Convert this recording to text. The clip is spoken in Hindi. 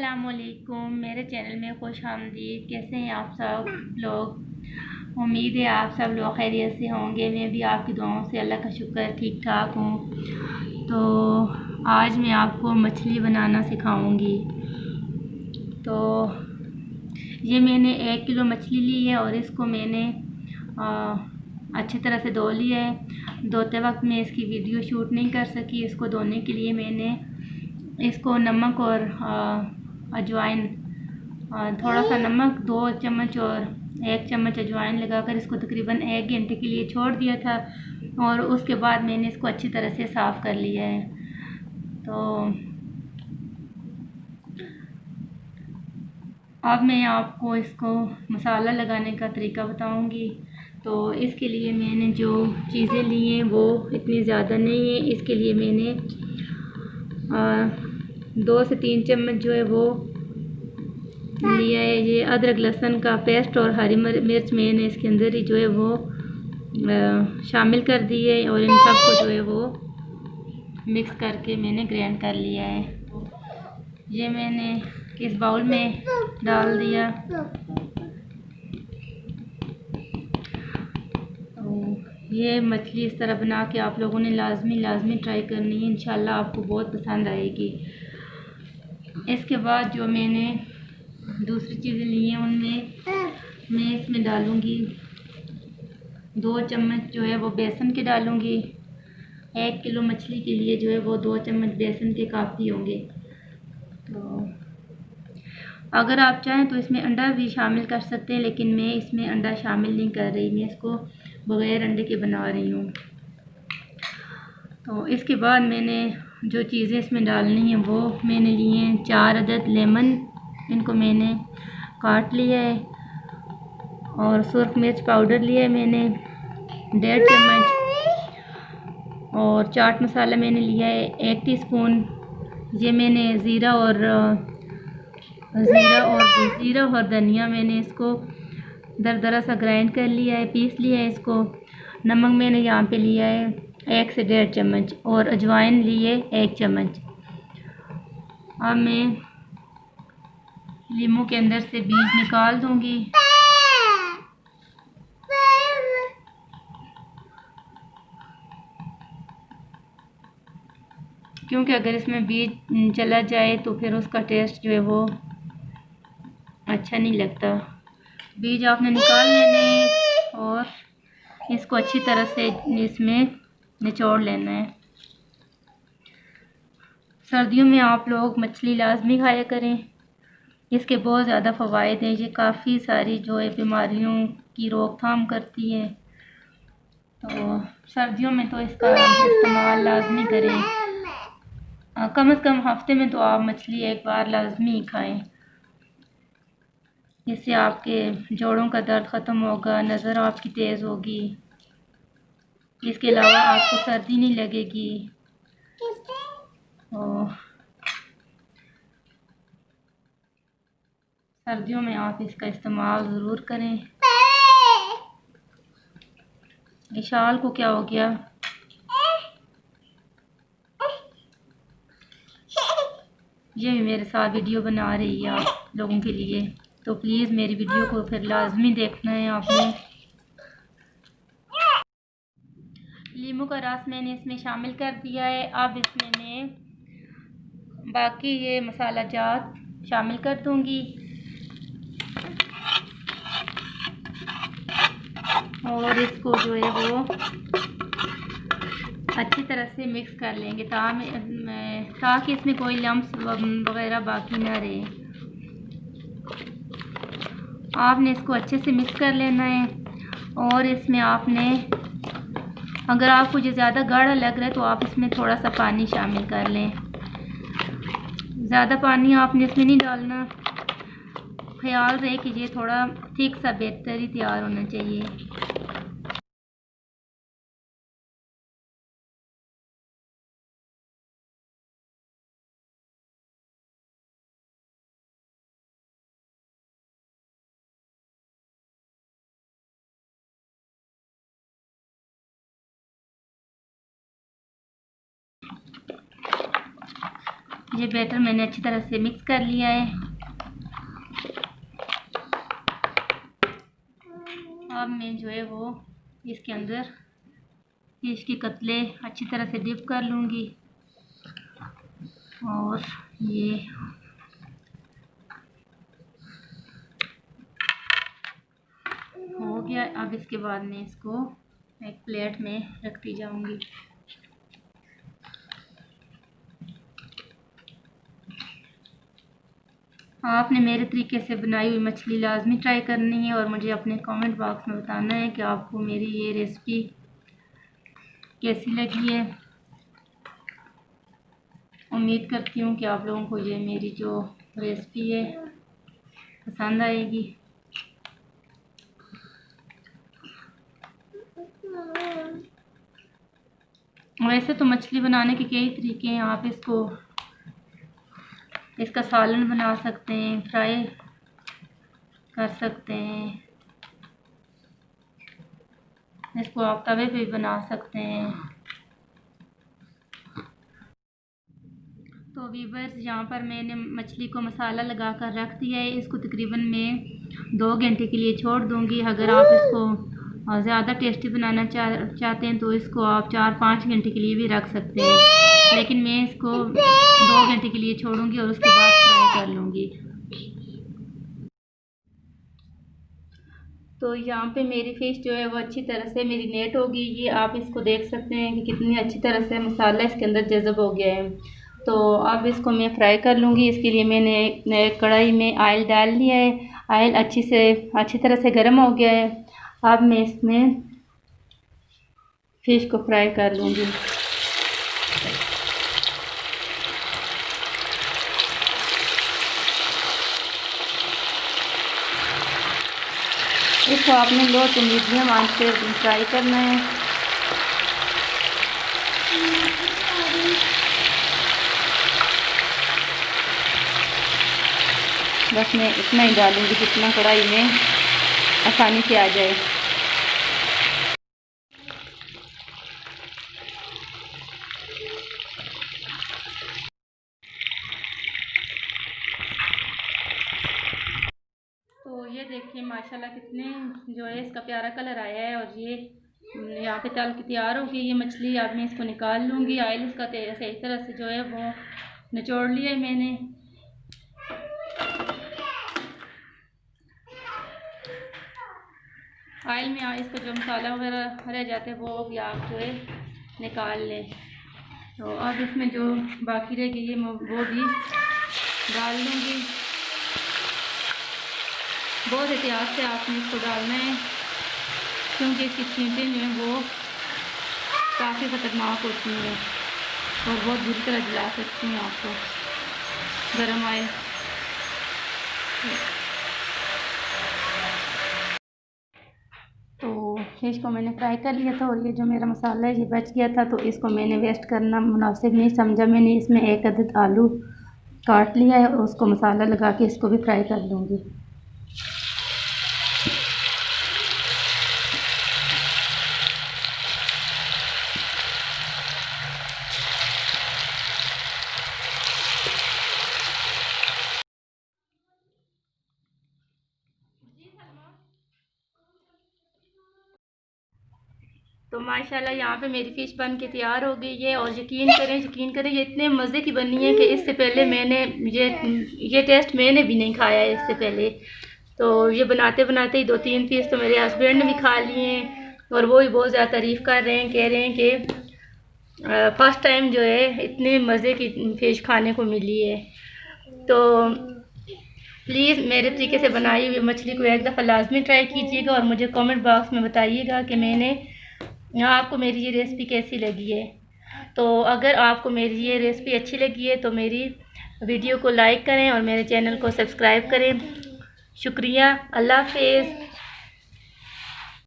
अस्सलामुअलैकुम, मेरे चैनल में खुश आमदीद। कैसे हैं आप सब लोग? उम्मीद है आप सब लोग खैरियत से होंगे। मैं भी आपकी दुआओं से अल्लाह का शुक्र ठीक ठाक हूँ। तो आज मैं आपको मछली बनाना सिखाऊंगी। तो ये मैंने 1 किलो मछली ली है और इसको मैंने अच्छी तरह से धो लिया है। धोते वक्त मैं इसकी वीडियो शूट नहीं कर सकी। इसको धोने के लिए मैंने इसको नमक और अजवाइन, थोड़ा सा नमक, 2 चम्मच और 1 चम्मच अजवाइन लगाकर इसको तकरीबन 1 घंटे के लिए छोड़ दिया था और उसके बाद मैंने इसको अच्छी तरह से साफ़ कर लिया है। तो अब मैं आपको इसको मसाला लगाने का तरीका बताऊंगी। तो इसके लिए मैंने जो चीज़ें ली हैं वो इतनी ज़्यादा नहीं है। इसके लिए मैंने 2 से 3 चम्मच जो है वो लिया है ये अदरक लहसुन का पेस्ट, और हरी मिर्च मैंने इसके अंदर ही जो है वो शामिल कर दी है और इन सबको जो है वो मिक्स करके मैंने ग्राइंड कर लिया है। ये मैंने इस बाउल में डाल दिया। तो ये मछली इस तरह बना के आप लोगों ने लाजमी ट्राई करनी है। इंशाल्लाह आपको बहुत पसंद आएगी। इसके बाद जो मैंने दूसरी चीज़ें ली हैं उनमें मैं इसमें डालूँगी 2 चम्मच जो है वो बेसन के डालूँगी। 1 किलो मछली के लिए जो है वो 2 चम्मच बेसन के काफ़ी होंगे। तो अगर आप चाहें तो इसमें अंडा भी शामिल कर सकते हैं, लेकिन मैं इसमें अंडा शामिल नहीं कर रही। मैं इसको बग़ैर अंडे के बना रही हूँ। तो इसके बाद मैंने जो चीज़ें इसमें डालनी हैं वो मैंने लिए हैं 4 अदद लेमन, इनको मैंने काट लिया है, और सुर्ख मिर्च पाउडर लिया है मैंने 1.5 चम्मच, और चाट मसाला मैंने लिया है 1 टीस्पून। ये मैंने ज़ीरा और धनिया मैंने इसको दरदरा सा ग्राइंड कर लिया है, पीस लिया है इसको। नमक मैंने यहाँ पे लिया है 1 से 1.5 चम्मच, और अजवाइन लिए 1 चम्मच। अब मैं लीमू के अंदर से बीज निकाल दूंगी। क्योंकि अगर इसमें बीज चला जाए तो फिर उसका टेस्ट जो है वो अच्छा नहीं लगता। बीज आपने निकाल लेने हैं और इसको अच्छी तरह से इसमें निचोड़ लेना है। सर्दियों में आप लोग मछली लाजमी खाया करें। इसके बहुत ज़्यादा फ़वाइद हैं। ये काफ़ी सारी जो है बीमारियों की रोकथाम करती है। तो सर्दियों में तो इसका इस्तेमाल लाजमी करें। कम से कम हफ्ते में तो आप मछली एक बार लाजमी खाएं। इससे आपके जोड़ों का दर्द ख़त्म होगा, नज़र आपकी तेज़ होगी। इसके अलावा आपको सर्दी नहीं लगेगी। और सर्दियों में आप इसका इस्तेमाल ज़रूर करें। इशाल को क्या हो गया? ये भी मेरे साथ वीडियो बना रही है आप लोगों के लिए। तो प्लीज़ मेरी वीडियो को फिर लाजमी देखना है आपने। लीमू का रस मैंने इसमें शामिल कर दिया है। अब इसमें मैं बाकी ये मसाला जात शामिल कर दूंगी और इसको जो है वो अच्छी तरह से मिक्स कर लेंगे ताकि इसमें कोई लम्स वगैरह बाकी ना रहे। आपने इसको अच्छे से मिक्स कर लेना है। और इसमें आपने, अगर आपको ये ज़्यादा गाढ़ा लग रहा है तो आप इसमें थोड़ा सा पानी शामिल कर लें। ज़्यादा पानी आपने इसमें नहीं डालना। ख्याल रहे कि ये थोड़ा थिक सा बेहतर ही तैयार होना चाहिए। ये बैटर मैंने अच्छी तरह से मिक्स कर लिया है। अब मैं जो है वो इसके अंदर फिश के कतले अच्छी तरह से डिप कर लूँगी। और ये हो गया। अब इसके बाद मैं इसको एक प्लेट में रखती जाऊँगी। आपने मेरे तरीके से बनाई हुई मछली लाजमी ट्राई करनी है और मुझे अपने कमेंट बॉक्स में बताना है कि आपको मेरी ये रेसिपी कैसी लगी है। उम्मीद करती हूँ कि आप लोगों को ये मेरी जो रेसिपी है पसंद आएगी। वैसे तो मछली बनाने के कई तरीके हैं। आप इसका सालन बना सकते हैं, फ्राई कर सकते हैं, इसको आप तवे पे भी बना सकते हैं। तो वीवर्स, यहाँ पर मैंने मछली को मसाला लगा कर रख दिया है। इसको तकरीबन मैं 2 घंटे के लिए छोड़ दूँगी। अगर आप इसको ज़्यादा टेस्टी बनाना चाहते हैं तो इसको आप 4-5 घंटे के लिए भी रख सकते हैं, लेकिन मैं इसको 2 घंटे के लिए छोड़ूंगी और उसके बाद फ्राई कर लूँगी। तो यहाँ पे मेरी फ़िश जो है वो अच्छी तरह से मेरीनेट हो गई। ये आप इसको देख सकते हैं कि कितनी अच्छी तरह से मसाला इसके अंदर जज़ब हो गया है। तो अब इसको मैं फ्राई कर लूँगी। इसके लिए मैंने कढ़ाई में ऑयल डाल लिया है। ऑयल अच्छी तरह से गर्म हो गया है। अब मैं इसमें फ़िश को फ्राई कर लूँगी। इसको आपने लो टू मीडियम आंच पे फ्राई करना है। बस मैं इतना ही डालूँगी जितना कढ़ाई में आसानी से आ जाए। तो ये देखिए माशाल्लाह कितने जो है इसका प्यारा कलर आया है। और ये यहाँ पे तल के तैयार होगी ये मछली। अब मैं इसको निकाल लूँगी। ऑयल इसका सही तरह से जो है वो निचोड़ लिया है मैंने। ऑयल में इसका जो मसाला वगैरह रह जाते हैं वो भी आप जो है निकाल लें। तो अब इसमें जो बाकी रह गई है वो भी डाल लूँगी। बहुत एहतियात से आपने इसको डालना है क्योंकि इसकी छींटें जो हैं वो काफ़ी ख़तरनाक होती हैं और बहुत बुरी तरह जला सकती हैं आपको गर्म ऑयल। तो फिश को मैंने फ्राई कर लिया था और ये जो मेरा मसाला है ये बच गया था, तो इसको मैंने वेस्ट करना मुनासिब नहीं समझा। मैंने इसमें 1 अदद आलू काट लिया है और उसको मसाला लगा के इसको भी फ्राई कर लूँगी। तो माशाल्लाह यहाँ पे मेरी फ़िश बन के तैयार हो गई है। और यकीन करें ये इतने मज़े की बनी है कि इससे पहले मैंने ये टेस्ट मैंने भी नहीं खाया है इससे पहले। तो ये बनाते बनाते ही 2-3 पीस तो मेरे हस्बैंड ने भी खा लिए हैं और वो भी बहुत ज़्यादा तारीफ़ कर रहे हैं, कह रहे हैं कि फ़र्स्ट टाइम जो है इतने मज़े की फ़िश खाने को मिली है। तो प्लीज़ मेरे तरीके से बनाई हुई मछली को एक दफ़ा लाजमी ट्राई कीजिएगा और मुझे कमेंट बॉक्स में बताइएगा कि आपको मेरी ये रेसिपी कैसी लगी है। तो अगर आपको मेरी ये रेसिपी अच्छी लगी है तो मेरी वीडियो को लाइक करें और मेरे चैनल को सब्सक्राइब करें। शुक्रिया। अल्लाह हाफ़िज़।